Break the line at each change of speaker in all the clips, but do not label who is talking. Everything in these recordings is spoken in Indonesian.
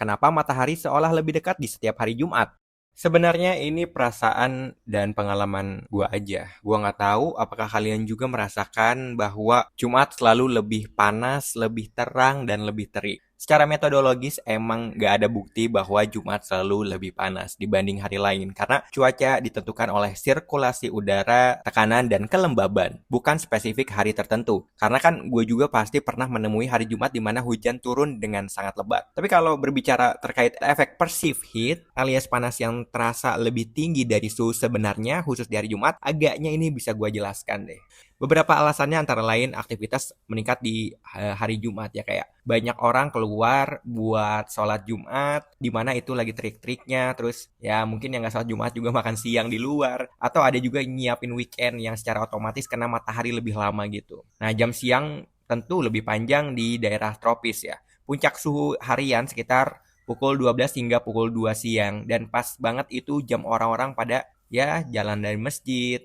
kenapa matahari seolah lebih dekat di setiap hari Jumat. Sebenarnya ini perasaan dan pengalaman gua aja. Gua nggak tahu apakah kalian juga merasakan bahwa Jumat selalu lebih panas, lebih terang, dan lebih terik. Secara metodologis emang nggak ada bukti bahwa Jumat selalu lebih panas dibanding hari lain karena cuaca ditentukan oleh sirkulasi udara, tekanan, dan kelembaban, bukan spesifik hari tertentu. Karena kan gue juga pasti pernah menemui hari Jumat di mana hujan turun dengan sangat lebat. Tapi kalau berbicara terkait efek perceived heat alias panas yang terasa lebih tinggi dari suhu sebenarnya khusus di hari Jumat, agaknya ini bisa gue jelaskan deh. Beberapa alasannya antara lain aktivitas meningkat di hari Jumat ya, kayak banyak orang keluar buat sholat Jumat di mana itu lagi terik-teriknya, terus ya mungkin yang nggak sholat Jumat juga makan siang di luar, atau ada juga yang nyiapin weekend yang secara otomatis kena matahari lebih lama gitu. Nah, jam siang tentu lebih panjang di daerah tropis ya. Puncak suhu harian sekitar pukul 12 hingga pukul 2 siang, dan pas banget itu jam orang-orang pada ya jalan dari masjid,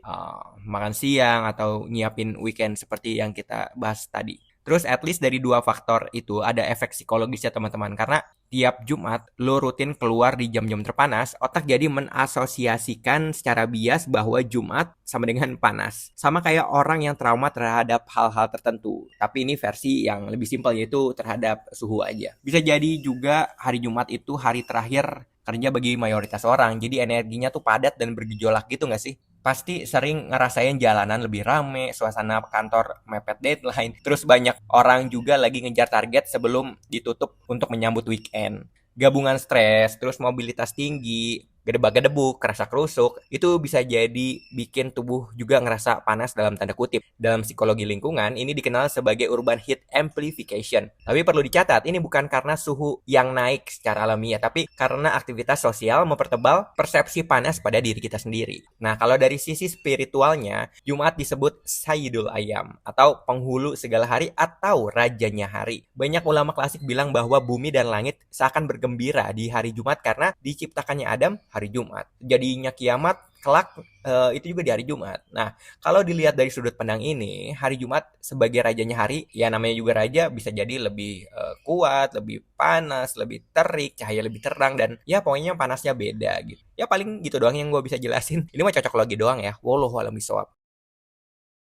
makan siang, atau nyiapin weekend seperti yang kita bahas tadi. Terus at least dari dua faktor itu ada efek psikologisnya teman-teman, karena tiap Jumat lo rutin keluar di jam-jam terpanas, otak jadi mengasosiasikan secara bias bahwa Jumat sama dengan panas. Sama kayak orang yang trauma terhadap hal-hal tertentu. Tapi ini versi yang lebih simpel, yaitu terhadap suhu aja. Bisa jadi juga hari Jumat itu hari terakhir kerja bagi mayoritas orang, jadi energinya tuh padat dan bergejolak gitu nggak sih? Pasti sering ngerasain jalanan lebih rame, suasana kantor mepet deadline, terus banyak orang juga lagi ngejar target sebelum ditutup untuk menyambut weekend. Gabungan stres, terus mobilitas tinggi, gedebak-gedebuk, kerasa kerusuk, itu bisa jadi bikin tubuh juga ngerasa panas dalam tanda kutip. Dalam psikologi lingkungan, ini dikenal sebagai urban heat amplification. Tapi perlu dicatat, ini bukan karena suhu yang naik secara alamiah, tapi karena aktivitas sosial mempertebal persepsi panas pada diri kita sendiri. Nah, kalau dari sisi spiritualnya, Jumat disebut Sayyidul Ayyam, atau penghulu segala hari atau rajanya hari. Banyak ulama klasik bilang bahwa bumi dan langit seakan bergembira di hari Jumat karena diciptakannya Adam hari Jumat. Jadinya kiamat kelak itu juga di hari Jumat. Nah, kalau dilihat dari sudut pandang ini, hari Jumat sebagai rajanya hari, ya namanya juga raja, bisa jadi lebih kuat, lebih panas, lebih terik, cahaya lebih terang, dan ya pokoknya panasnya beda gitu. Ya paling gitu doang yang gue bisa jelasin. Ini mah cocok lagi doang ya. Wallahu a'lam bishawab.